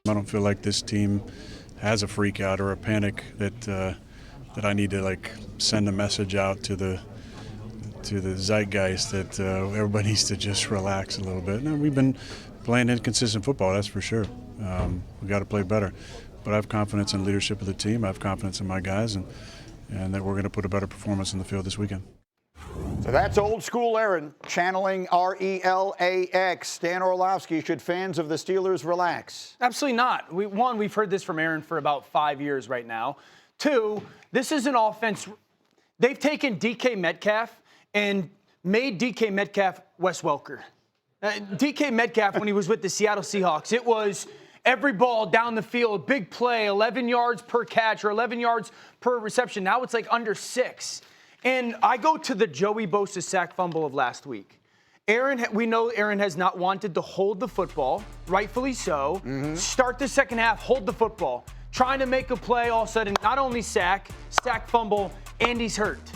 I don't feel like this team has a freak out or a panic that I need to like send a message out to the zeitgeist that everybody needs to just relax a little bit. No, we've been playing inconsistent football, that's for sure. We got to play better. But I have confidence in the leadership of the team. I have confidence in my guys, and that we're going to put a better performance in the field this weekend. So that's old school Aaron channeling RELAX. Dan Orlovsky, should fans of the Steelers relax? Absolutely not. We've heard this from Aaron for about 5 years right now. 2, this is an offense. They've taken DK Metcalf and made DK Metcalf Wes Welker. DK Metcalf, when he was with the Seattle Seahawks, it was every ball down the field, big play, 11 yards per catch or 11 yards per reception. Now it's like under 6. And I go to the Joey Bosa sack fumble of last week. We know Aaron has not wanted to hold the football, rightfully so. Start the second half, hold the football. Trying to make a play, all of a sudden, not only sack, fumble, and he's hurt.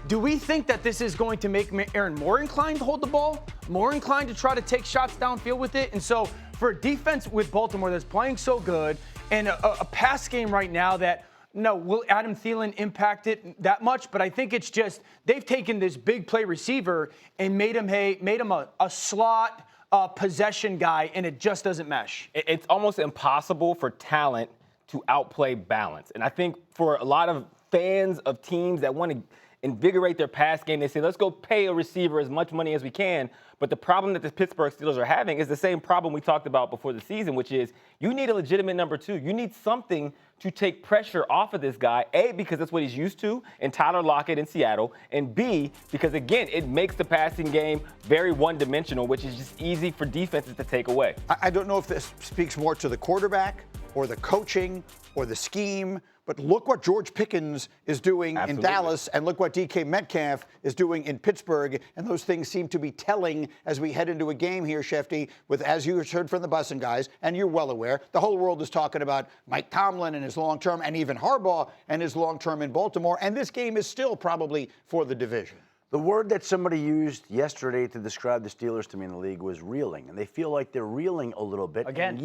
Do we think that this is going to make Aaron more inclined to hold the ball, more inclined to try to take shots downfield with it? And so for a defense with Baltimore that's playing so good and a pass game right now that, no, will Adam Thielen impact it that much? But I think it's just they've taken this big play receiver and made him a slot possession guy, and it just doesn't mesh. It's almost impossible for talent to outplay balance. And I think for a lot of fans of teams that want to invigorate their pass game, they say, let's go pay a receiver as much money as we can. But the problem that the Pittsburgh Steelers are having is the same problem we talked about before the season, which is you need a legitimate number 2. You need something to take pressure off of this guy, A, because that's what he's used to in Tyler Lockett in Seattle, and B, because, again, it makes the passing game very one-dimensional, which is just easy for defenses to take away. I don't know if this speaks more to the quarterback or the coaching or the scheme, but look what George Pickens is doing in Dallas, and look what DK Metcalf is doing in Pittsburgh, and those things seem to be telling as we head into a game here, Shefty, with, as you heard from the Bussin guys, and you're well aware, the whole world is talking about Mike Tomlin and his long-term, and even Harbaugh and his long-term in Baltimore, and this game is still probably for the division. The word that somebody used yesterday to describe the Steelers to me in the league was reeling, and they feel like they're reeling a little bit. Again.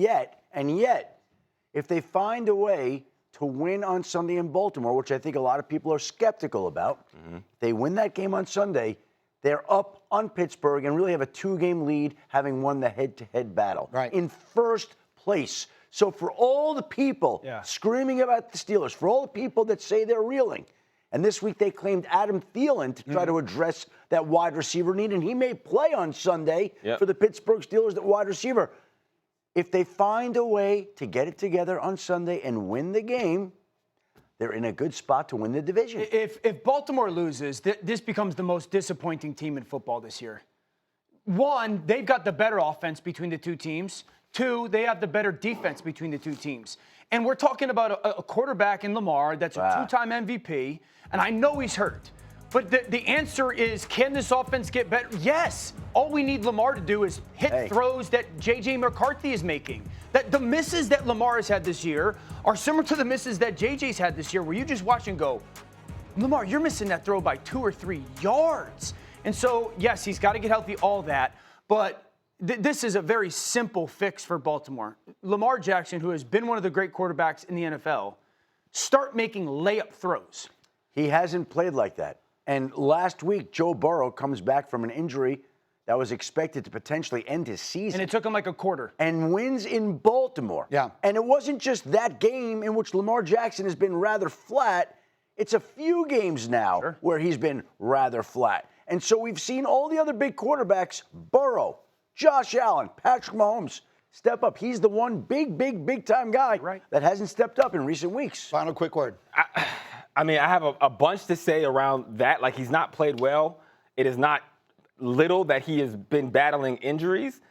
And yet, if they find a way to win on Sunday in Baltimore, which I think a lot of people are skeptical about, they win that game on Sunday, they're up on Pittsburgh and really have a 2-game lead, having won the head-to-head battle. Right. In first place. So for all the people screaming about the Steelers, for all the people that say they're reeling, and this week they claimed Adam Thielen to try to address that wide receiver need, and he may play on Sunday for the Pittsburgh Steelers, that wide receiver. If they find a way to get it together on Sunday and win the game, they're in a good spot to win the division. If Baltimore loses, this becomes the most disappointing team in football this year. 1, they've got the better offense between the two teams. 2, they have the better defense between the two teams. And we're talking about a quarterback in Lamar that's a 2-time MVP, and I know he's hurt. But the answer is, can this offense get better? Yes. All we need Lamar to do is hit throws that J.J. McCarthy is making. That the misses that Lamar has had this year are similar to the misses that J.J.'s had this year, where you just watch and go, Lamar, you're missing that throw by 2 or 3 yards. And so, yes, he's got to get healthy, all that. But this is a very simple fix for Baltimore. Lamar Jackson, who has been one of the great quarterbacks in the NFL, start making layup throws. He hasn't played like that. And last week, Joe Burrow comes back from an injury that was expected to potentially end his season. And it took him like a quarter. And wins in Baltimore. Yeah. And it wasn't just that game in which Lamar Jackson has been rather flat. It's a few games now where he's been rather flat. And so we've seen all the other big quarterbacks, Burrow, Josh Allen, Patrick Mahomes, step up. He's the one big time guy that hasn't stepped up in recent weeks. Final quick word. I mean, I have a bunch to say around that. Like, he's not played well. It is not little that he has been battling injuries.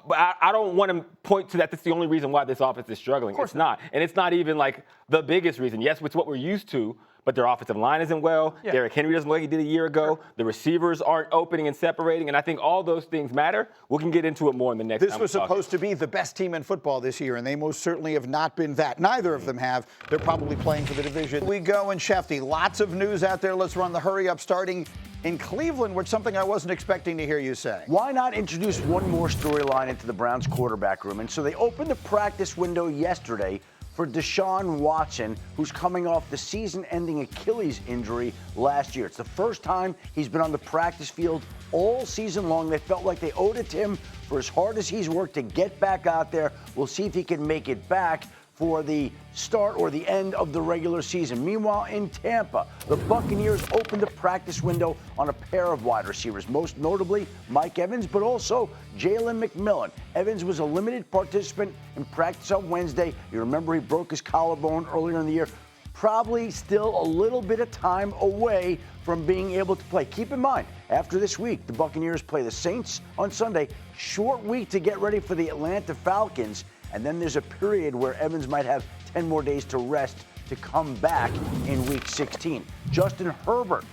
But I don't want to point to that. That's the only reason why this offense is struggling. It's not. And it's not even, like, the biggest reason. Yes, it's what we're used to, but their offensive line isn't well. Yeah. Derrick Henry doesn't look like he did a year ago. The receivers aren't opening and separating, and I think all those things matter. We can get into it more in the next time. This was supposed to be the best team in football this year, and they most certainly have not been that. Neither of them have. They're probably playing for the division. We go, and Shefty, lots of news out there. Let's run the hurry up, starting in Cleveland, which is something I wasn't expecting to hear you say. Why not introduce one more storyline into the Browns quarterback room? And so they opened the practice window yesterday for Deshaun Watson, who's coming off the season-ending Achilles injury last year. It's the first time he's been on the practice field all season long. They felt like they owed it to him for as hard as he's worked to get back out there. We'll see if he can make it back for the start or the end of the regular season. Meanwhile, in Tampa, the Buccaneers opened the practice window on a pair of wide receivers, most notably Mike Evans, but also Jalen McMillan. Evans was a limited participant in practice on Wednesday. You remember he broke his collarbone earlier in the year. Probably still a little bit of time away from being able to play. Keep in mind, after this week, the Buccaneers play the Saints on Sunday. Short week to get ready for the Atlanta Falcons. And then there's a period where Evans might have 10 more days to rest to come back in week 16. Justin Herbert,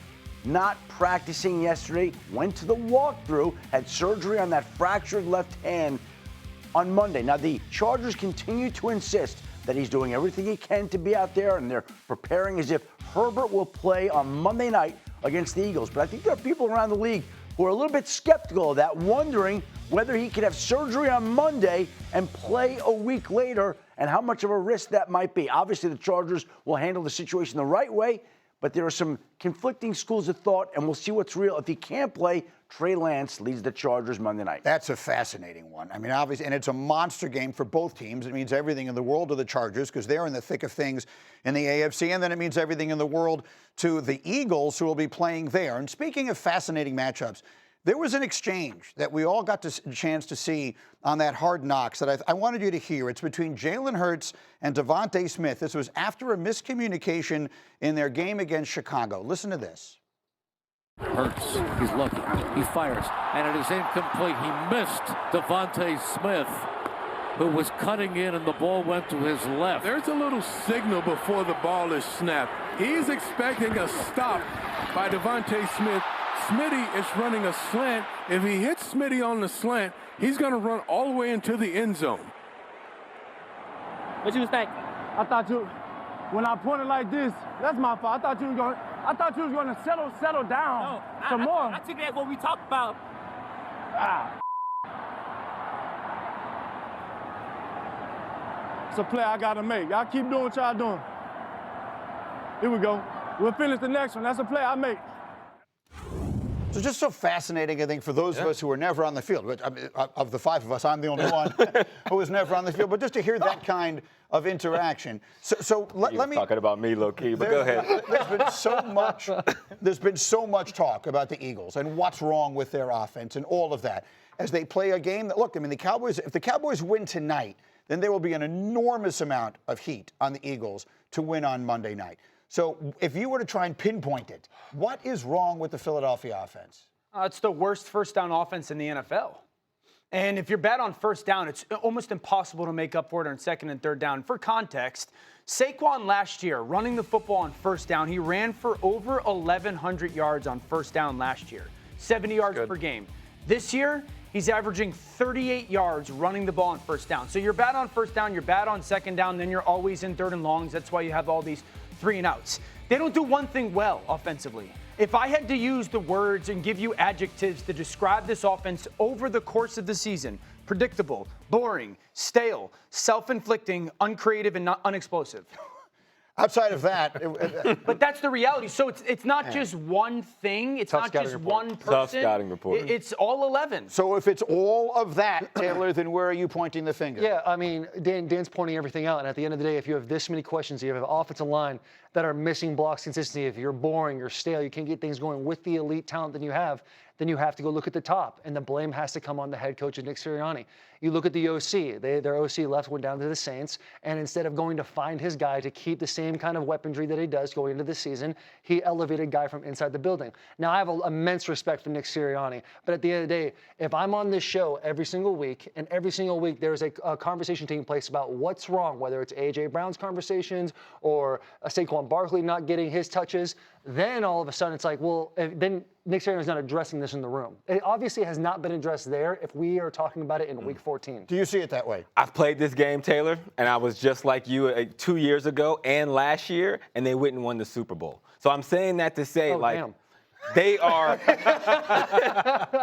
not practicing yesterday, went to the walkthrough, had surgery on that fractured left hand on Monday. Now, the Chargers continue to insist that he's doing everything he can to be out there, and they're preparing as if Herbert will play on Monday night against the Eagles. But I think there are people around the league who are a little bit skeptical of that, wondering whether he could have surgery on Monday and play a week later, and how much of a risk that might be. Obviously, the Chargers will handle the situation the right way, but there are some conflicting schools of thought, and we'll see what's real. If he can't play, Trey Lance leads the Chargers Monday night. That's a fascinating one. I mean, obviously, and it's a monster game for both teams. It means everything in the world to the Chargers because they're in the thick of things in the AFC, and then it means everything in the world to the Eagles, who will be playing there. And speaking of fascinating matchups, there was an exchange that we all got a chance to see on that Hard Knocks that I wanted you to hear. It's between Jalen Hurts and Devontae Smith. This was after a miscommunication in their game against Chicago. Listen to this. Hurts, he's looking, he fires, and it is incomplete. He missed Devontae Smith, who was cutting in, and the ball went to his left. There's a little signal before the ball is snapped. He's expecting a stop by Devontae Smith. Smitty is running a slant. If he hits Smitty on the slant, he's going to run all the way into the end zone. What you was thinking? I thought you, when I pointed like this, that's my fault. I thought you was going to settle down some more. I took that what we talked about. It's a play I got to make. Y'all keep doing what y'all doing. Here we go. We'll finish the next one. That's a play I make. So just so fascinating, I think, for those of us who were never on the field. But I mean, of the five of us, I'm the only one who was never on the field. But just to hear that kind of interaction. So let me talking about me, low key, but go ahead. There's been so much talk about the Eagles and what's wrong with their offense and all of that as they play a game that, look, I mean, the Cowboys. If the Cowboys win tonight, then there will be an enormous amount of heat on the Eagles to win on Monday night. So if you were to try and pinpoint it, what is wrong with the Philadelphia offense? It's the worst first down offense in the NFL. And if you're bad on first down, it's almost impossible to make up for it on second and third down. For context, Saquon last year, running the football on first down, he ran for over 1,100 yards on first down last year, 70 yards per game. This year, he's averaging 38 yards running the ball on first down. So you're bad on first down, you're bad on second down, then you're always in third and longs. That's why you have all these 3 and outs. They don't do one thing well offensively. If I had to use the words and give you adjectives to describe this offense over the course of the season, predictable, boring, stale, self-inflicting, uncreative, and unexplosive. Outside of that. But that's the reality. So it's not just one thing. It's not just one person. Tough scouting report. It's all 11. So if it's all of that, Taylor, then where are you pointing the finger? Yeah, I mean, Dan's pointing everything out. And at the end of the day, if you have this many questions, you have an offensive line that are missing blocks consistency, if you're boring, you're stale, you can't get things going with the elite talent that you have, then you have to go look at the top. And the blame has to come on the head coach, Nick Sirianni. You look at the OC. Their OC left, went down to the Saints, and instead of going to find his guy to keep the same kind of weaponry that he does going into the season, he elevated a guy from inside the building. Now, I have immense respect for Nick Sirianni, but at the end of the day, if I'm on this show every single week, and every single week there's a conversation taking place about what's wrong, whether it's A.J. Brown's conversations or Saquon Barkley not getting his touches, then all of a sudden it's like, well, then Nick Sirianni's not addressing this in the room. It obviously has not been addressed there if we are talking about it in week 14. Do you see it that way? I've played this game, Taylor, and I was just like you 2 years ago and last year, and they went and won the Super Bowl. So I'm saying that to say, They are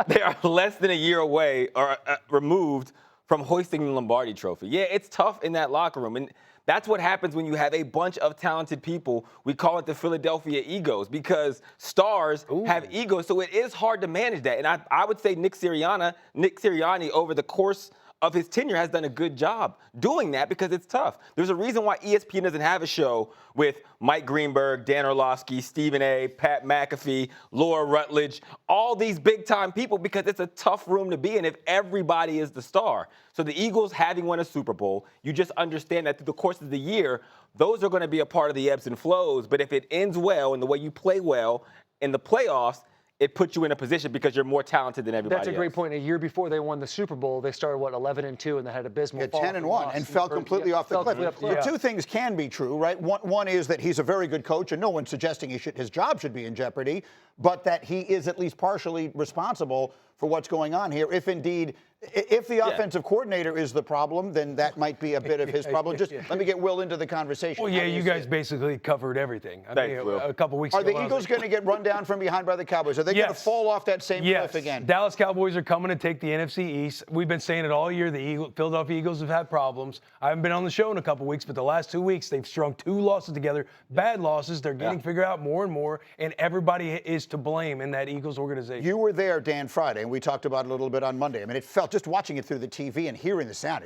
they are less than a year away or removed from hoisting the Lombardi Trophy. Yeah, it's tough in that locker room, and that's what happens when you have a bunch of talented people. We call it the Philadelphia egos because stars have egos, so it is hard to manage that. And I would say Nick Sirianni over the course of his tenure has done a good job doing that because it's tough. There's a reason why ESPN doesn't have a show with Mike Greenberg, Dan Orlovsky, Stephen A., Pat McAfee, Laura Rutledge, all these big-time people because it's a tough room to be in if everybody is the star. So the Eagles having won a Super Bowl, you just understand that through the course of the year, those are going to be a part of the ebbs and flows. But if it ends well and the way you play well in the playoffs, it puts you in a position because you're more talented than everybody else. That's a great point. A year before they won the Super Bowl, they started, 11-2, and they had abysmal fall. 10-1, and fell completely off the cliff. But two things can be true, right? One is that he's a very good coach, and no one's suggesting his job should be in jeopardy, but that he is at least partially responsible for what's going on here. If the offensive coordinator is the problem, then that might be a bit of his problem. Just let me get Will into the conversation. Well, yeah, you guys basically covered everything. A couple weeks ago. Are the Eagles going to get run down from behind by the Cowboys? Are they going to fall off that same cliff again? Dallas Cowboys are coming to take the NFC East. We've been saying it all year. The Philadelphia Eagles have had problems. I haven't been on the show in a couple weeks, but the last 2 weeks they've strung 2 losses together. Bad losses. They're getting figured out more and more, and everybody is to blame in that Eagles organization. You were there, Dan, Friday, and we talked about it a little bit on Monday. I mean, it felt, just watching it through the TV and hearing the sound,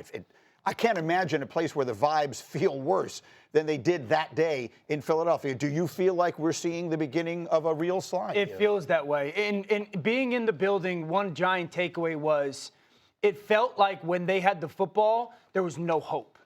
I can't imagine a place where the vibes feel worse than they did that day in Philadelphia. Do you feel like we're seeing the beginning of a real slide? It feels that way. And being in the building, one giant takeaway was it felt like when they had the football, there was no hope.